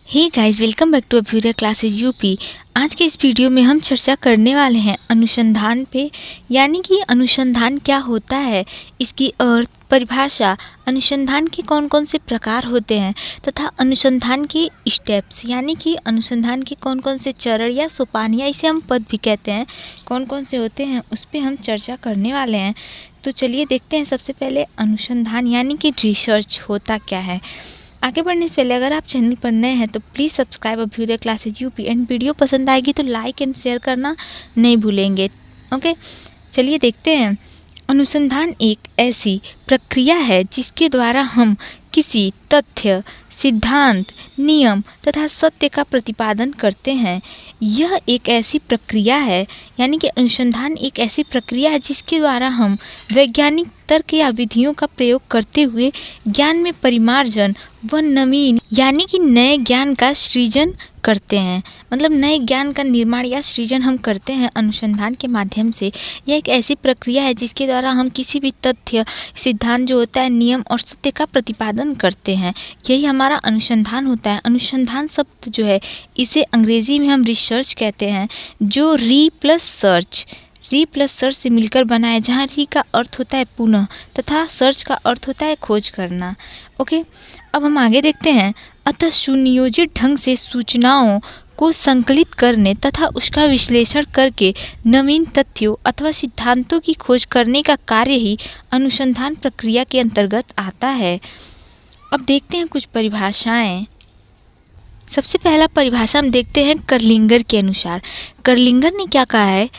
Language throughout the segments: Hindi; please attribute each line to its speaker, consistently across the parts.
Speaker 1: Hey guys, welcome back to Abhyudaya classes UP. आज के इस वीडियो में हम चर्चा करने वाले हैं अनुसंधान पे, यानी कि अनुसंधान क्या होता है, इसकी अर्थ, परिभाषा, अनुसंधान के कौन कौन से प्रकार होते हैं तथा अनुसंधान के स्टेप्स यानी कि अनुसंधान के कौन कौन से चरण या सोपान या इसे हम पद भी कहते हैं, कौन कौन से होते हैं उस पर हम चर्चा करने वाले हैं। तो चलिए देखते हैं सबसे पहले अनुसंधान यानी कि रिसर्च होता क्या है। आगे बढ़ने से पहले अगर आप चैनल पर नए हैं तो please subscribe Abhyudaya classes UP and video पसंद आएगी तो लाइक एंड शेयर करना नहीं भूलेंगे। ओके, चलिए देखते हैं। अनुसंधान एक ऐसी प्रक्रिया है जिसके द्वारा हम किसी तथ्य, सिद्धांत, नियम तथा सत्य का प्रतिपादन करते हैं। यह एक ऐसी प्रक्रिया है यानी कि अनुसंधान एक ऐसी प्रक्रिया है जिसके द्वारा हम वैज्ञानिक तर्क या विधियों का प्रयोग करते हुए ज्ञान में परिमार्जन व नवीन यानी कि नए ज्ञान का सृजन करते हैं। मतलब नए ज्ञान का निर्माण या सृजन हम करते हैं अनुसंधान के माध्यम से। यह एक ऐसी प्रक्रिया है जिसके द्वारा हम किसी भी तथ्य, सिद्धांत जो होता है, नियम और सत्य का प्रतिपादन करते हैं। यही हमारा अनुसंधान होता है। अनुसंधान शब्द जो है इसे अंग्रेजी में हम रिसर्च कहते हैं, जो री प्लस सर्च से मिलकर बना है, जहाँ री का अर्थ होता है पुनः तथा सर्च का अर्थ होता है खोज करना। ओके, अब हम आगे देखते हैं। अतः सुनियोजित ढंग से सूचनाओं को संकलित करने तथा उसका विश्लेषण करके नवीन तथ्यों अथवा सिद्धांतों की खोज करने का कार्य ही अनुसंधान प्रक्रिया के अंतर्गत आता है। अब देखते हैं कुछ परिभाषाएं। सबसे पहला परिभाषा हम देखते हैं कर्लिंगर के अनुसार। कर्लिंगर ने क्या कहा है?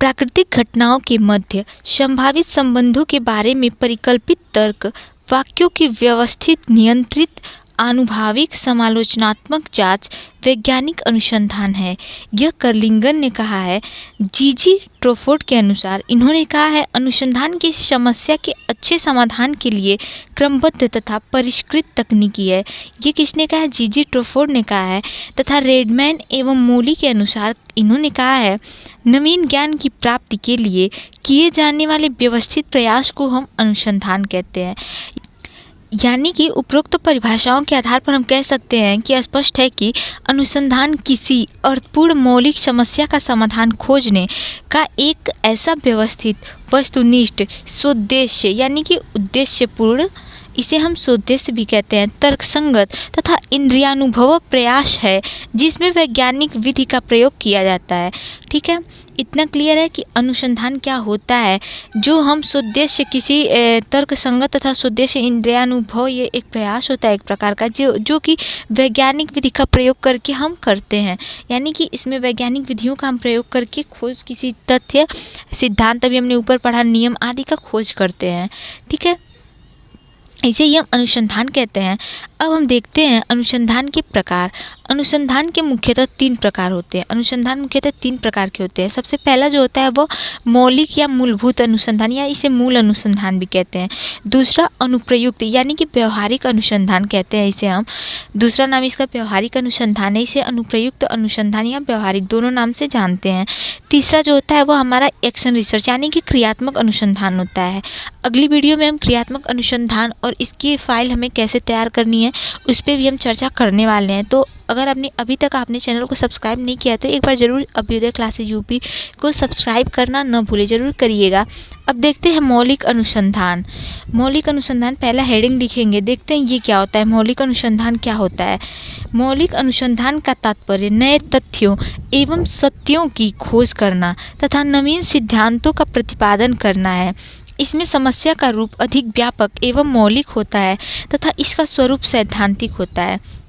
Speaker 1: प्राकृतिक घटनाओं के मध्य संभावित संबंधों के बारे में परिकल्पित तर्क, वाक्यों की व्यवस्थित, नियंत्रित, आनुभविक, समालोचनात्मक जांच वैज्ञानिक अनुसंधान है। यह कर्लिंगर ने कहा है। जीजी ट्रोफोर्ड के अनुसार इन्होंने कहा है, अनुसंधान की समस्या के अच्छे समाधान के लिए क्रमबद्ध तथा परिष्कृत तकनीकी है। ये किसने कहा है? जीजी ट्रोफोर्ड ने कहा है। तथा रेडमैन एवं मोली के अनुसार इन्होंने कहा है, नवीन ज्ञान की प्राप्ति के लिए किए जाने वाले व्यवस्थित प्रयास को हम अनुसंधान कहते हैं। यानी कि उपरोक्त परिभाषाओं के आधार पर हम कह सकते हैं कि स्पष्ट है कि अनुसंधान किसी अर्थपूर्ण मौलिक समस्या का समाधान खोजने का एक ऐसा व्यवस्थित, वस्तुनिष्ठ, सोद्देश्य यानी कि उद्देश्यपूर्ण, इसे हम सोद्देश्य भी कहते हैं, तर्कसंगत तथा इंद्रियानुभव प्रयास है जिसमें वैज्ञानिक विधि का प्रयोग किया जाता है। ठीक है, इतना क्लियर है कि अनुसंधान क्या होता है। जो हम सोद्देश्य किसी तर्कसंगत तथा सोद्देश्य इंद्रियानुभव, ये एक प्रयास होता है एक प्रकार का जो कि वैज्ञानिक विधि का प्रयोग करके हम करते हैं। यानी कि इसमें वैज्ञानिक विधियों का हम प्रयोग करके खोज किसी तथ्य, सिद्धांत, अभी हमने ऊपर पढ़ा, नियम आदि का खोज करते हैं। ठीक है, इसे ही हम अनुसंधान कहते हैं। अब हम देखते हैं अनुसंधान के प्रकार। अनुसंधान के मुख्यतः 3 प्रकार होते हैं। अनुसंधान मुख्यतः 3 प्रकार के होते हैं। सबसे पहला जो होता है वो मौलिक या मूलभूत अनुसंधान या इसे मूल अनुसंधान भी कहते हैं। दूसरा अनुप्रयुक्त यानी कि व्यवहारिक अनुसंधान कहते हैं इसे हम। दूसरा नाम इसका व्यवहारिक अनुसंधान है। इसे अनुप्रयुक्त अनुसंधान या व्यवहारिक दोनों नाम से जानते हैं। तीसरा जो होता है वो हमारा एक्शन रिसर्च यानी कि क्रियात्मक अनुसंधान होता है। अगली वीडियो में हम क्रियात्मक अनुसंधान और इसकी फाइल हमें कैसे तैयार करनी है उस पर भी हम चर्चा करने वाले हैं। तो अगर अभी तक आपने चैनल को सब्सक्राइब नहीं किया तो एक बार ज़रूर अभ्युदय क्लासेज यूपी को सब्सक्राइब करना न भूलें, ज़रूर करिएगा। अब देखते हैं मौलिक अनुसंधान। मौलिक अनुसंधान पहला हेडिंग लिखेंगे, देखते हैं ये क्या होता है। मौलिक अनुसंधान क्या होता है? मौलिक अनुसंधान का तात्पर्य नए तथ्यों एवं सत्यों की खोज करना तथा नवीन सिद्धांतों का प्रतिपादन करना है। इसमें समस्या का रूप अधिक व्यापक एवं मौलिक होता है तथा इसका स्वरूप सैद्धांतिक होता है।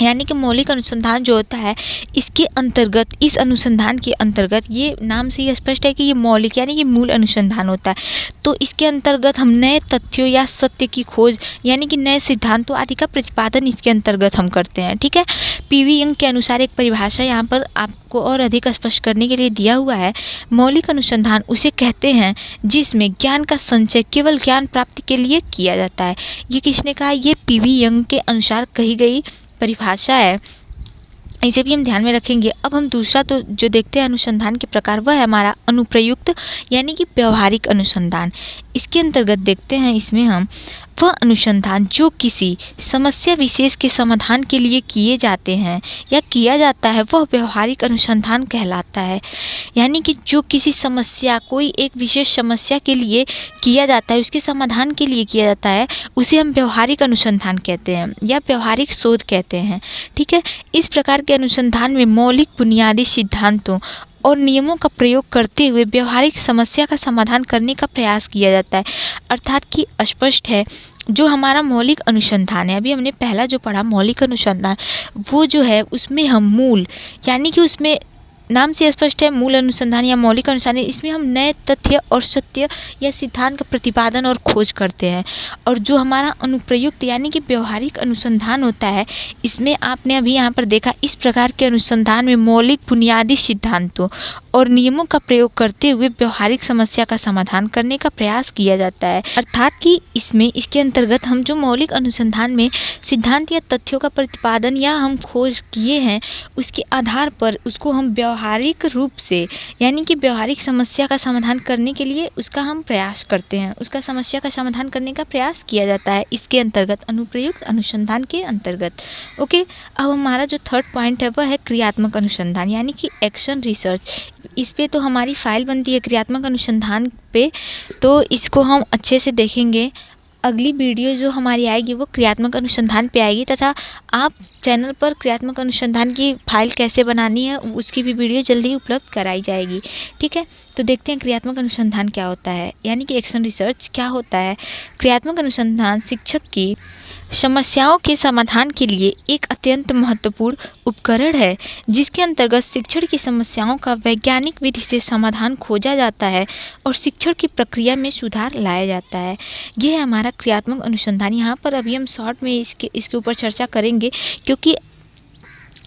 Speaker 1: यानी कि मौलिक अनुसंधान जो होता है इसके अंतर्गत, इस अनुसंधान के अंतर्गत, ये नाम से ये स्पष्ट है कि ये मौलिक यानी कि मूल अनुसंधान होता है। तो इसके अंतर्गत हम नए तथ्यों या सत्य की खोज यानी कि नए सिद्धांतों आदि का प्रतिपादन इसके अंतर्गत हम करते हैं। ठीक है, पीवी यंग के अनुसार एक परिभाषा यहाँ पर आपको और अधिक स्पष्ट करने के लिए दिया हुआ है। मौलिक अनुसंधान उसे कहते हैं जिसमें ज्ञान का संचय केवल ज्ञान प्राप्ति के लिए किया जाता है। ये किसने कहा? ये पीवी यंग के अनुसार कही गई परिभाषा है। इसे भी हम ध्यान में रखेंगे। अब हम दूसरा तो जो देखते हैं अनुसंधान के प्रकार, वह है हमारा अनुप्रयुक्त यानी कि व्यवहारिक अनुसंधान। इसके अंतर्गत देखते हैं इसमें हम वह अनुसंधान जो किसी समस्या विशेष के समाधान के लिए किए जाते हैं या किया जाता है वह व्यवहारिक अनुसंधान कहलाता है। यानी कि जो किसी समस्या, कोई एक विशेष समस्या के लिए किया जाता है, उसके समाधान के लिए किया जाता है, उसे हम व्यवहारिक अनुसंधान कहते हैं या व्यवहारिक शोध कहते हैं। ठीक है, इस प्रकार के अनुसंधान में मौलिक बुनियादी सिद्धांतों और नियमों का प्रयोग करते हुए व्यवहारिक समस्या का समाधान करने का प्रयास किया जाता है। अर्थात कि स्पष्ट है, जो हमारा मौलिक अनुसंधान है, अभी हमने पहला जो पढ़ा मौलिक अनुसंधान, वो जो है उसमें हम मूल, यानी कि उसमें नाम से स्पष्ट है, मूल अनुसंधान या मौलिक अनुसंधान, इसमें हम नए तथ्य और सत्य या सिद्धांत का प्रतिपादन और खोज करते हैं। और जो हमारा अनुप्रयुक्त यानी कि व्यवहारिक अनुसंधान होता है, इसमें आपने अभी यहाँ पर देखा, इस प्रकार के अनुसंधान में मौलिक बुनियादी सिद्धांतों और नियमों का प्रयोग करते हुए व्यवहारिक समस्या का समाधान करने का प्रयास किया जाता है। अर्थात कि इसमें, इसके अंतर्गत हम जो मौलिक अनुसंधान में सिद्धांत या तथ्यों का प्रतिपादन या हम खोज किए हैं, उसके आधार पर उसको हम व्यवहारिक रूप से, यानी कि व्यवहारिक समस्या का समाधान करने के लिए उसका हम प्रयास करते हैं, उसका समस्या का समाधान करने का प्रयास किया जाता है इसके अंतर्गत, अनुप्रयुक्त अनुसंधान के अंतर्गत। ओके, अब हमारा जो थर्ड पॉइंट है वह है क्रियात्मक अनुसंधान, यानी कि एक्शन रिसर्च। इस पे तो हमारी फाइल बनती है क्रियात्मक अनुसंधान पे, तो इसको हम अच्छे से देखेंगे। अगली वीडियो जो हमारी आएगी वो क्रियात्मक अनुसंधान पे आएगी, तथा आप चैनल पर क्रियात्मक अनुसंधान की फाइल कैसे बनानी है उसकी भी वीडियो जल्दी उपलब्ध कराई जाएगी। ठीक है, तो देखते हैं क्रियात्मक अनुसंधान क्या होता है, यानी कि एक्शन रिसर्च क्या होता है। क्रियात्मक अनुसंधान शिक्षक की समस्याओं के समाधान के लिए एक अत्यंत महत्वपूर्ण उपकरण है, जिसके अंतर्गत शिक्षण की समस्याओं का वैज्ञानिक विधि से समाधान खोजा जाता है और शिक्षण की प्रक्रिया में सुधार लाया जाता है। यह है हमारा क्रियात्मक अनुसंधान। यहाँ पर अभी हम शॉर्ट में इसके ऊपर चर्चा करेंगे, क्योंकि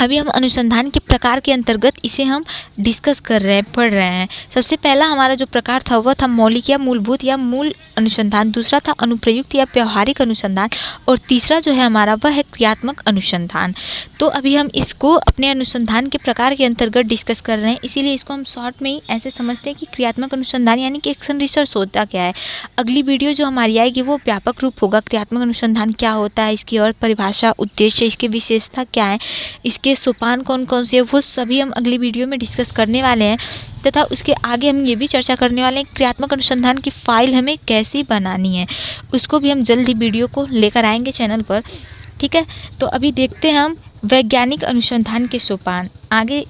Speaker 1: अभी हम अनुसंधान के प्रकार के अंतर्गत इसे हम डिस्कस कर रहे हैं, पढ़ रहे हैं। सबसे पहला हमारा जो प्रकार था वह था मौलिक या मूलभूत या मूल अनुसंधान, दूसरा था अनुप्रयुक्त या व्यवहारिक अनुसंधान, और तीसरा जो है हमारा वह है क्रियात्मक अनुसंधान। तो अभी हम इसको अपने अनुसंधान के प्रकार के अंतर्गत डिस्कस कर रहे हैं, इसीलिए इसको हम शॉर्ट में ही ऐसे समझते हैं कि क्रियात्मक अनुसंधान यानी कि एक्शन रिसर्च होता क्या है। अगली वीडियो जो हमारी आएगी वो व्यापक रूप होगा, क्रियात्मक अनुसंधान क्या होता है, इसकी और परिभाषा, उद्देश्य, इसकी विशेषता क्या है, इसके सोपान कौन कौन से है, वो सभी हम अगली वीडियो में डिस्कस करने वाले हैं। तथा उसके आगे हम ये भी चर्चा करने वाले हैं क्रियात्मक अनुसंधान की फाइल हमें कैसी बनानी है, उसको भी हम जल्द ही वीडियो को लेकर आएंगे चैनल पर। ठीक है, तो अभी देखते हैं हम वैज्ञानिक अनुसंधान के सोपान। आगे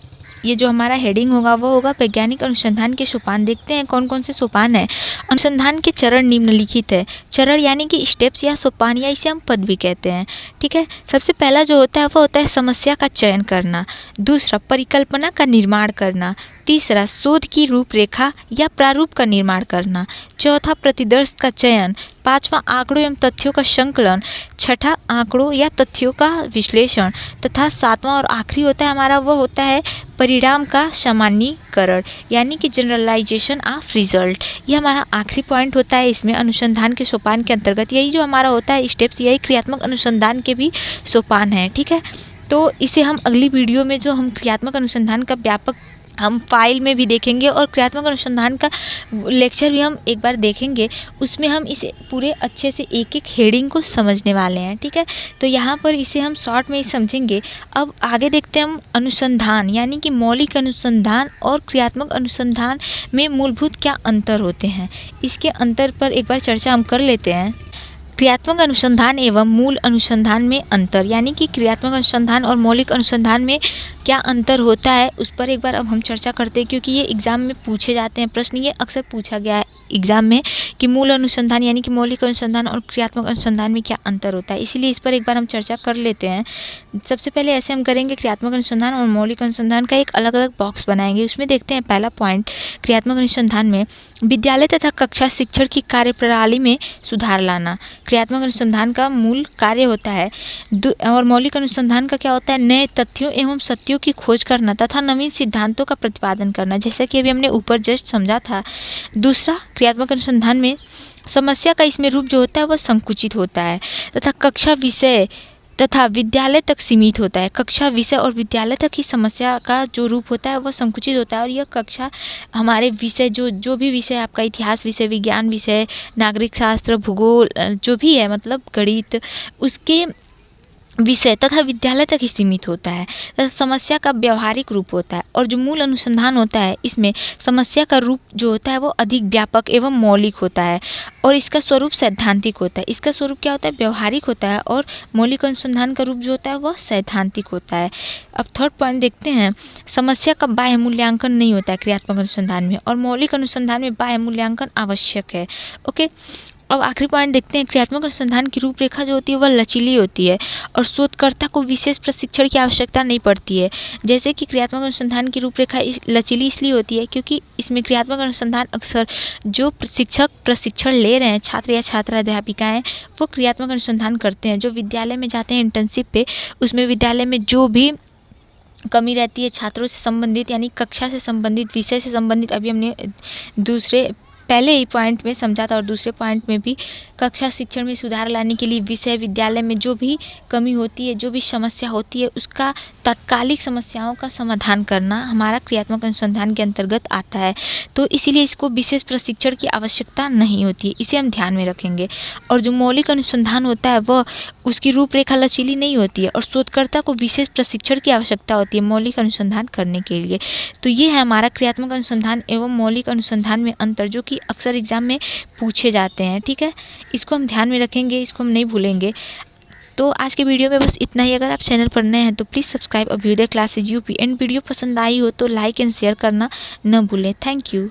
Speaker 1: ये जो हमारा हेडिंग होगा वो होगा वैज्ञानिक अनुसंधान के सोपान। देखते हैं कौन कौन से सोपान है। अनुसंधान के चरण निम्नलिखित है। चरण यानी कि स्टेप्स या सोपान, या इसे हम पद भी कहते हैं। ठीक है, सबसे पहला जो होता है वो होता है समस्या का चयन करना, दूसरा परिकल्पना का निर्माण करना, तीसरा शोध की रूपरेखा या प्रारूप का निर्माण करना, चौथा प्रतिदर्श का चयन, पांचवा आंकड़ों एवं तथ्यों का संकलन, छठा आंकड़ों या तथ्यों का विश्लेषण, तथा सातवां और आखिरी होता है हमारा वो होता है परिणाम का सामान्यीकरण, यानी कि जनरलाइजेशन ऑफ रिजल्ट। ये हमारा आखिरी पॉइंट होता है इसमें अनुसंधान के सोपान के अंतर्गत। यही जो हमारा होता है स्टेप्स, यही क्रियात्मक अनुसंधान के भी सोपान है। ठीक है, तो इसे हम अगली वीडियो में जो हम क्रियात्मक अनुसंधान का व्यापक हम फाइल में भी देखेंगे और क्रियात्मक अनुसंधान का लेक्चर भी हम एक बार देखेंगे, उसमें हम इसे पूरे अच्छे से एक एक हेडिंग को समझने वाले हैं। ठीक है, तो यहाँ पर इसे हम शॉर्ट में ही समझेंगे। अब आगे देखते हैं हम अनुसंधान यानी कि मौलिक अनुसंधान और क्रियात्मक अनुसंधान में मूलभूत क्या अंतर होते हैं, इसके अंतर पर एक बार चर्चा हम कर लेते हैं। क्रियात्मक अनुसंधान एवं मूल अनुसंधान में अंतर, यानी कि क्रियात्मक अनुसंधान और मौलिक अनुसंधान में क्या अंतर होता है उस पर एक बार अब हम चर्चा करते हैं, क्योंकि ये एग्ज़ाम में पूछे जाते हैं प्रश्न, ये अक्सर पूछा गया है एग्ज़ाम में कि मूल अनुसंधान यानी कि मौलिक अनुसंधान और क्रियात्मक अनुसंधान में क्या अंतर होता है, इसीलिए इस पर एक बार हम चर्चा कर लेते हैं। सबसे पहले ऐसे हम करेंगे, क्रियात्मक अनुसंधान और मौलिक अनुसंधान का एक अलग अलग बॉक्स बनाएंगे। उसमें देखते हैं पहला पॉइंट, क्रियात्मक अनुसंधान में विद्यालय तथा कक्षा शिक्षण की कार्यप्रणाली में सुधार लाना क्रियात्मक अनुसंधान का मूल कार्य होता है। और मौलिक अनुसंधान का क्या होता है, नए तथ्यों एवं सत्यों की खोज करना तथा नवीन सिद्धांतों का प्रतिपादन करना, जैसा कि अभी हमने ऊपर जस्ट समझा था। दूसरा, क्रियात्मक अनुसंधान में समस्या का इसमें रूप जो होता है वह संकुचित होता है तथा कक्षा विषय तथा विद्यालय तक सीमित होता है। कक्षा विषय और विद्यालय तक ही समस्या का जो रूप होता है वह संकुचित होता है और यह कक्षा हमारे विषय जो भी विषय आपका इतिहास विषय, विज्ञान विषय, नागरिक शास्त्र, भूगोल जो भी है मतलब गणित, उसके विषय तथा विद्यालय तक ही सीमित होता है तथा समस्या का व्यवहारिक रूप होता है। और जो मूल अनुसंधान होता है इसमें समस्या का रूप जो होता है वो अधिक व्यापक एवं मौलिक होता है और इसका स्वरूप सैद्धांतिक होता है। इसका स्वरूप क्या होता है? व्यवहारिक होता है और मौलिक अनुसंधान का रूप जो होता है वह सैद्धांतिक होता है। अब थर्ड पॉइंट देखते हैं, समस्या का बाह्य मूल्यांकन नहीं होता है क्रियात्मक अनुसंधान में और मौलिक अनुसंधान में बाह्य मूल्यांकन आवश्यक है। ओके, अब आखिरी पॉइंट देखते हैं, क्रियात्मक अनुसंधान की रूपरेखा जो होती है वह लचीली होती है और शोधकर्ता को विशेष प्रशिक्षण की आवश्यकता नहीं पड़ती है। जैसे कि क्रियात्मक अनुसंधान की रूपरेखा लचीली इसलिए होती है क्योंकि इसमें क्रियात्मक अनुसंधान अक्सर जो शिक्षक प्रशिक्षण ले रहे हैं, छात्र या छात्रा अध्यापिकाएं, वो क्रियात्मक अनुसंधान करते हैं। जो विद्यालय में जाते हैं इंटर्नशिप पे, उसमें विद्यालय में जो भी कमी रहती है छात्रों से संबंधित यानी कक्षा से संबंधित, विषय से संबंधित, अभी हमने पहले ही पॉइंट में समझा था और दूसरे पॉइंट में भी कक्षा शिक्षण में सुधार लाने के लिए विषय विद्यालय में जो भी कमी होती है, जो भी समस्या होती है, उसका तात्कालिक समस्याओं का समाधान करना हमारा क्रियात्मक अनुसंधान के अंतर्गत आता है। तो इसीलिए इसको विशेष प्रशिक्षण की आवश्यकता नहीं होती है, इसे हम ध्यान में रखेंगे। और जो मौलिक अनुसंधान होता है वह उसकी रूपरेखा लचीली नहीं होती है और शोधकर्ता को विशेष प्रशिक्षण की आवश्यकता होती है मौलिक अनुसंधान करने के लिए। तो ये है हमारा क्रियात्मक अनुसंधान एवं मौलिक अनुसंधान में अंतर, जो कि अक्सर एग्जाम में पूछे जाते हैं। ठीक है, इसको हम ध्यान में रखेंगे, इसको हम नहीं भूलेंगे। तो आज के वीडियो में बस इतना ही। अगर आप चैनल पर नए हैं तो please subscribe Abhyudaya classes UP and video पसंद आई हो तो लाइक एंड शेयर करना न भूलें। Thank you.